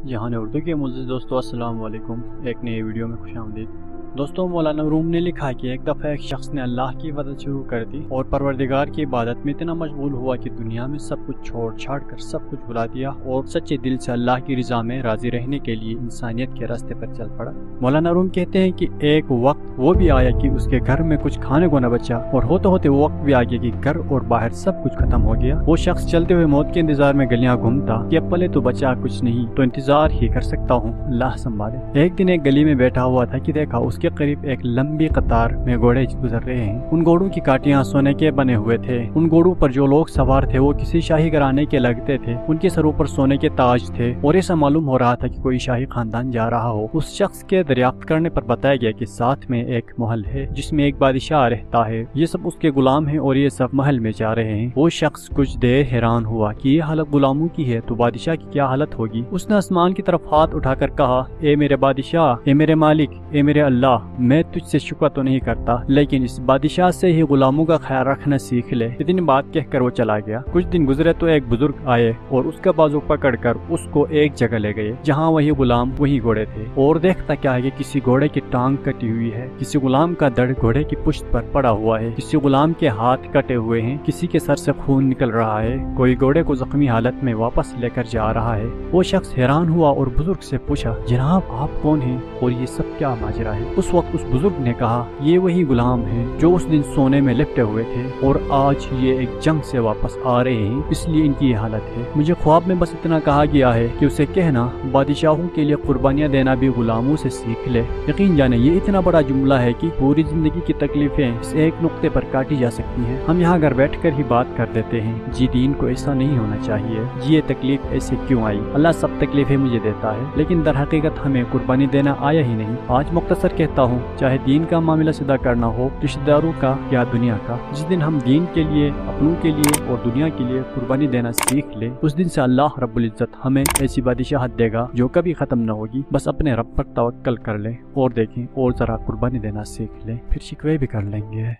जहान उर्दू के मुअज़्ज़िज़ दोस्तों, अस्सलाम वालेकुम। एक नई वीडियो में खुशामदीद। दोस्तों, मौलाना रूम ने लिखा कि एक दफ़ा एक शख्स ने अल्लाह की इबादत शुरू कर दी और परवरदिगार की इबादत में इतना मशगूल हुआ कि दुनिया में सब कुछ छोड़ छाड़ कर सब कुछ भुला दिया और सच्चे दिल से अल्लाह की रज़ा में राजी रहने के लिए इंसानियत के रास्ते पर चल पड़ा। मौलाना रूम कहते हैं कि एक वक्त वो भी आया कि उसके घर में कुछ खाने को न बचा और होते होते वो वक्त भी आ गया कि घर और बाहर सब कुछ खत्म हो गया। वो शख्स चलते हुए मौत के इंतजार में गलियां घूमता कि अब पले तो बचा कुछ नहीं तो इंतजार ही कर सकता हूँ, अल्लाह संभाले। एक दिन एक गली में बैठा हुआ था कि देखा उसके करीब एक लंबी कतार में घोड़े गुजर रहे हैं। उन घोड़ों की काटियां सोने के बने हुए थे। उन घोड़ों पर जो लोग सवार थे वो किसी शाही घराने के लगते थे। उनके सरों पर सोने के ताज थे और ऐसा मालूम हो रहा था कि कोई शाही खानदान जा रहा हो। उस शख्स के दरियाफ्त करने पर बताया गया कि साथ में एक महल है जिसमें एक बादशाह रहता है। ये सब उसके गुलाम हैं और ये सब महल में जा रहे हैं। वो शख्स कुछ देर हैरान हुआ कि ये हालत गुलामों की है तो बादशाह की क्या हालत होगी। उसने आसमान की तरफ हाथ उठाकर कहा, ए मेरे बादशाह, ए मेरे मालिक, ए मेरे अल्लाह, मैं तुझसे शुक्र तो नहीं करता लेकिन इस बादशाह से ही गुलामों का ख्याल रखना सीख ले। इतनी बात कहकर वो चला गया। कुछ दिन गुजरे तो एक बुजुर्ग आए और उसका बाजू पकड़कर उसको एक जगह ले गए जहाँ वही गुलाम वही घोड़े थे। और देखता क्या है कि किसी घोड़े की टांग कटी हुई है, किसी गुलाम का धड़ घोड़े की पुश्त पर पड़ा हुआ है, किसी गुलाम के हाथ कटे हुए हैं, किसी के सर से खून निकल रहा है, कोई घोड़े को जख्मी हालत में वापस लेकर जा रहा है। वो शख्स हैरान हुआ और बुजुर्ग से पूछा, जनाब आप कौन हैं और ये सब क्या माजरा है। उस वक्त उस बुजुर्ग ने कहा, ये वही गुलाम हैं जो उस दिन सोने में लिपटे हुए थे और आज ये एक जंग से वापस आ रहे हैं, इसलिए इनकी ये हालत है। मुझे ख्वाब में बस इतना कहा गया है कि उसे कहना बादशाहों के लिए कुर्बानियां देना भी गुलामों से सीख ले। यकीन जाने ये इतना बड़ा जुमला है कि पूरी जिंदगी की तकलीफें इस एक नुक्ते पर काटी जा सकती हैं। हम यहाँ घर बैठ कर ही बात कर देते हैं, जी दीन को ऐसा नहीं होना चाहिए, जी ये तकलीफ ऐसे क्यों आई, अल्लाह सब तकलीफें मुझे देता है, लेकिन दर हकीकत हमें कुर्बानी देना आया ही नहीं। आज मुख्तसर कहता हूँ, चाहे दीन का मामला सीधा करना हो, रिश्तेदारों का या दुनिया का, जिस दिन हम दीन के लिए, अपनों के लिए और दुनिया के लिए कुर्बानी देना सीख ले, उस दिन से अल्लाह रब्बुल इज्जत हमें ऐसी बादशाहत देगा जो कभी खत्म न होगी। बस अपने रब पर तवक्कल कर ले और देखें और जरा कुर्बानी देना सीख ले, फिर शिकवे भी कर लेंगे।